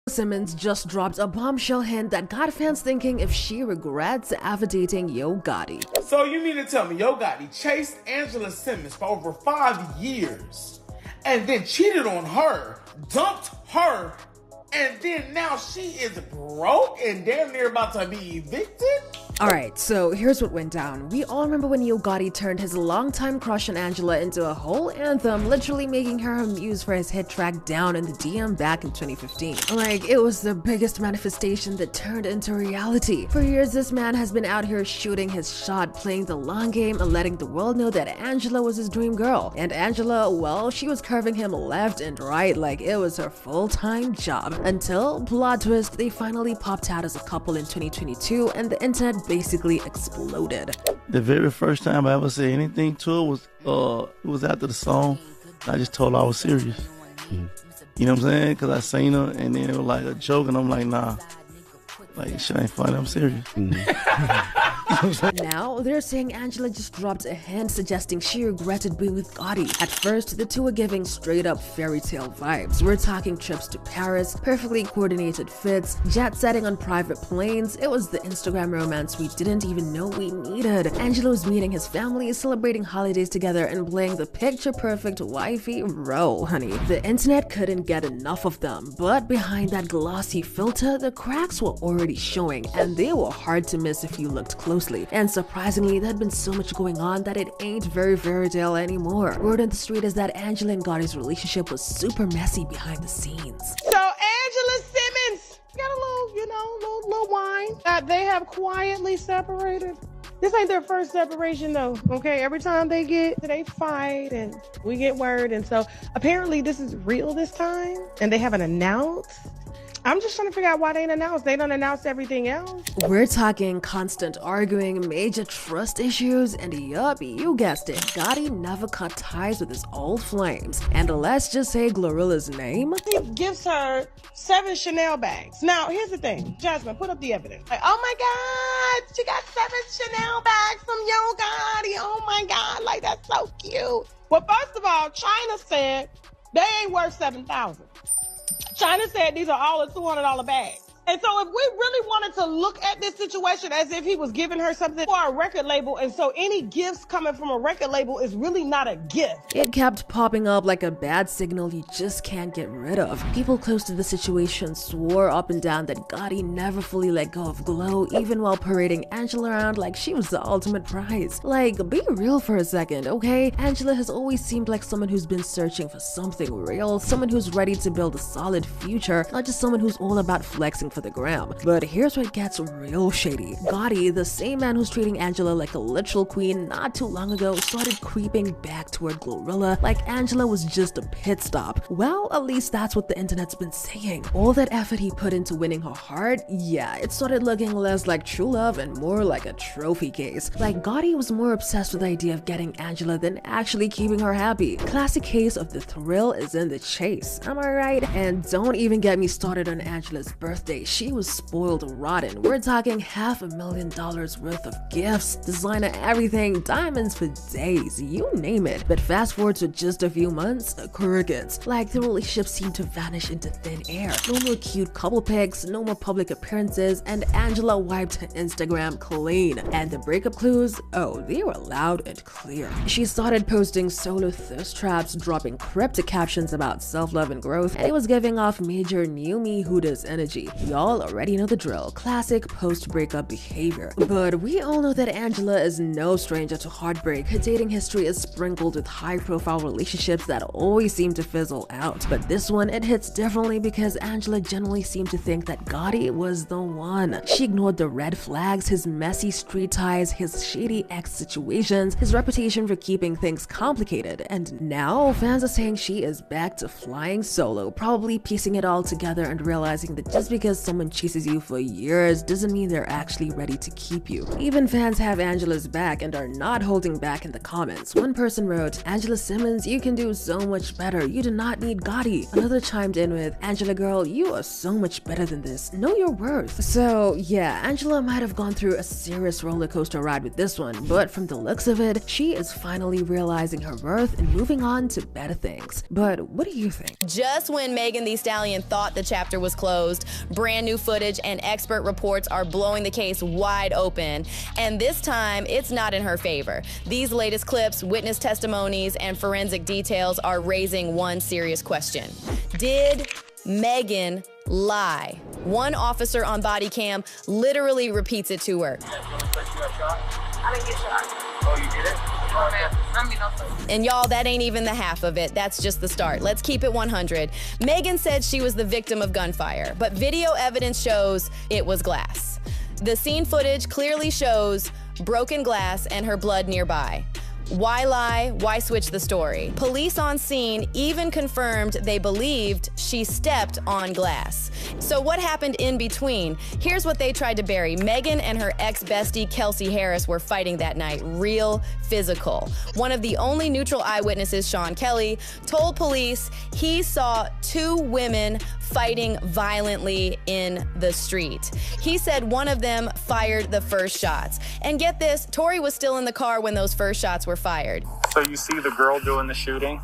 Simmons just dropped a bombshell hint that got fans thinking if she regrets ever dating Yo Gotti. So you mean to tell me Yo Gotti chased Angela Simmons for over 5 years and then cheated on her, dumped her, and then now she is broke and damn near about to be evicted? Alright, so here's what went down. We all remember when Yo Gotti turned his longtime crush on Angela into a whole anthem, literally making her a muse for his hit track Down in the DM back in 2015. Like, it was the biggest manifestation that turned into reality. For years, this man has been out here shooting his shot, playing the long game, and letting the world know that Angela was his dream girl. And Angela, well, she was curving him left and right like it was her full-time job. Until, plot twist, they finally popped out as a couple in 2022, and the internet basically exploded. The very first time I ever said anything to her was after the song. I just told her I was serious. You know what I'm saying? Because I seen her and then it was like a joke and I'm like, nah, like shit ain't funny, I'm serious. Now, they're saying Angela just dropped a hint suggesting she regretted being with Gotti. At first, the two were giving straight up fairy tale vibes. We're talking trips to Paris, perfectly coordinated fits, jet setting on private planes. It was the Instagram romance we didn't even know we needed. Angela was meeting his family, celebrating holidays together, and playing the picture perfect wifey role, honey. The internet couldn't get enough of them, but behind that glossy filter, the cracks were already showing, and they were hard to miss if you looked closely. And surprisingly, there had been so much going on that it ain't very fairy tale anymore. Word on the street is that Angela and Gotti's relationship was super messy behind the scenes. So Angela Simmons got a little wine. They have quietly separated. This ain't their first separation though, okay? Every time they fight and we get word. And so apparently this is real this time and they haven't announced. I'm just trying to figure out why they ain't announced. They don't announce everything else. We're talking constant arguing, major trust issues, and yup, you guessed it, Gotti never cut ties with his old flames. And let's just say Glorilla's name. He gives her 7 Chanel bags. Now, here's the thing. Jasmine, put up the evidence. Like, oh my God, she got 7 Chanel bags from Yo Gotti. Oh my God, like that's so cute. Well, first of all, China said they ain't worth $7,000. China said these are all a $200 bags. And so if we really wanted to look at this situation as if he was giving her something for a record label, and so any gifts coming from a record label is really not a gift. It kept popping up like a bad signal you just can't get rid of. People close to the situation swore up and down that Gotti never fully let go of Glow, even while parading Angela around like she was the ultimate prize. Like, be real for a second, okay? Angela has always seemed like someone who's been searching for something real, someone who's ready to build a solid future, not just someone who's all about flexing for the gram. But here's what gets real shady. Gotti, the same man who's treating Angela like a literal queen not too long ago, started creeping back toward Glorilla like Angela was just a pit stop. Well, at least that's what the internet's been saying. All that effort he put into winning her heart, yeah, it started looking less like true love and more like a trophy case. Like, Gotti was more obsessed with the idea of getting Angela than actually keeping her happy. Classic case of the thrill is in the chase, am I right? And don't even get me started on Angela's birthday. She was spoiled rotten. We're talking $500,000 worth of gifts, designer everything, diamonds for days, you name it. But fast forward to just a few months, crickets. Like, the relationship seemed to vanish into thin air. No more cute couple pics, no more public appearances, and Angela wiped her Instagram clean. And the breakup clues, oh, they were loud and clear. She started posting solo thirst traps, dropping cryptic captions about self-love and growth, and it was giving off major new me Hooters energy. Y'all already know the drill, classic post-breakup behavior. But we all know that Angela is no stranger to heartbreak. Her dating history is sprinkled with high-profile relationships that always seem to fizzle out. But this one, it hits differently because Angela generally seemed to think that Gotti was the one. She ignored the red flags, his messy street ties, his shady ex situations, his reputation for keeping things complicated, and now fans are saying she is back to flying solo, probably piecing it all together and realizing that just because someone chases you for years doesn't mean they're actually ready to keep you. Even fans have Angela's back and are not holding back in the comments. One person wrote, "Angela Simmons, you can do so much better. You do not need Gotti." Another chimed in with, "Angela girl, you are so much better than this. Know your worth." So yeah, Angela might have gone through a serious roller coaster ride with this one, but from the looks of it, she is finally realizing her worth and moving on to better things. But what do you think? Just when Megan Thee Stallion thought the chapter was closed, brand new footage and expert reports are blowing the case wide open. And this time, it's not in her favor. These latest clips, witness testimonies, and forensic details are raising one serious question. Did Megan lie? One officer on body cam literally repeats it to her. I didn't get shot. Oh, you did it? Oh, man. I mean, no. And y'all, that ain't even the half of it. That's just the start. Let's keep it 100. Megan said she was the victim of gunfire, but video evidence shows it was glass. The scene footage clearly shows broken glass and her blood nearby. Why lie? Why switch the story? Police on scene even confirmed they believed she stepped on glass. So what happened in between? Here's what they tried to bury. Megan and her ex-bestie Kelsey Harris were fighting that night, real physical. One of the only neutral eyewitnesses, Sean Kelly, told police he saw two women fighting violently in the street. He said one of them fired the first shots. And get this, Tory was still in the car when those first shots were fired. So you see the girl doing the shooting?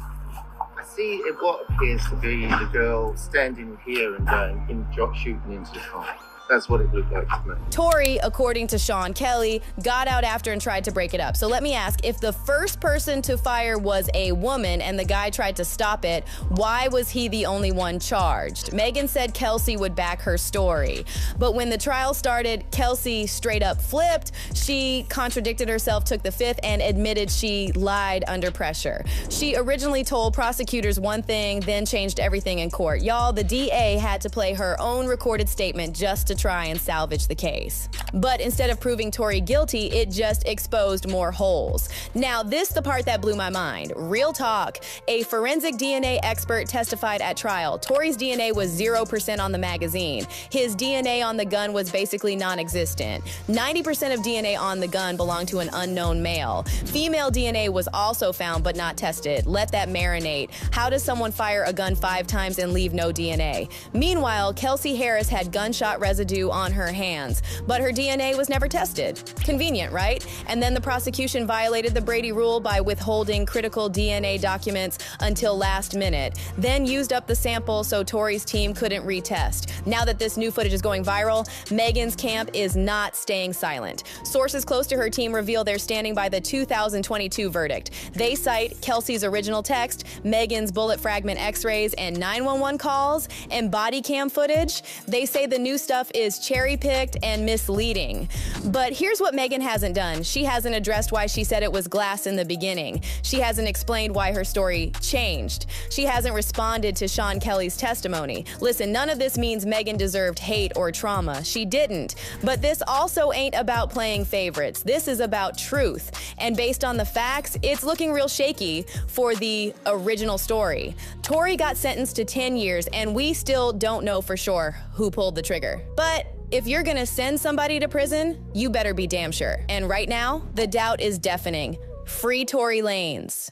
I see what appears to be the girl standing here and shooting into the car. That's what it looked like to me. Tory, according to Sean Kelly, got out after and tried to break it up. So let me ask, if the first person to fire was a woman and the guy tried to stop it, why was he the only one charged? Megan said Kelsey would back her story. But when the trial started, Kelsey straight up flipped. She contradicted herself, took the fifth, and admitted she lied under pressure. She originally told prosecutors one thing, then changed everything in court. Y'all, the DA had to play her own recorded statement just to try and salvage the case. But instead of proving Tory guilty, it just exposed more holes. Now, this the part that blew my mind. Real talk. A forensic DNA expert testified at trial. Tory's DNA was 0% on the magazine. His DNA on the gun was basically non-existent. 90% of DNA on the gun belonged to an unknown male. Female DNA was also found but not tested. Let that marinate. How does someone fire a gun 5 times and leave no DNA? Meanwhile, Kelsey Harris had gunshot residue on her hands, but her DNA was never tested. Convenient, right? And then the prosecution violated the Brady rule by withholding critical DNA documents until last minute, then used up the sample so Tory's team couldn't retest. Now that this new footage is going viral, Megan's camp is not staying silent. Sources close to her team reveal they're standing by the 2022 verdict. They cite Kelsey's original text, Megan's bullet fragment x-rays and 911 calls, and body cam footage. They say the new stuff is cherry-picked and misleading. But here's what Megan hasn't done. She hasn't addressed why she said it was glass in the beginning. She hasn't explained why her story changed. She hasn't responded to Sean Kelly's testimony. Listen, none of this means Megan deserved hate or trauma. She didn't. But this also ain't about playing favorites. This is about truth. And based on the facts, it's looking real shaky for the original story. Tory got sentenced to 10 years, and we still don't know for sure who pulled the trigger. But if you're gonna send somebody to prison, you better be damn sure. And right now, the doubt is deafening. Free Tory Lanez.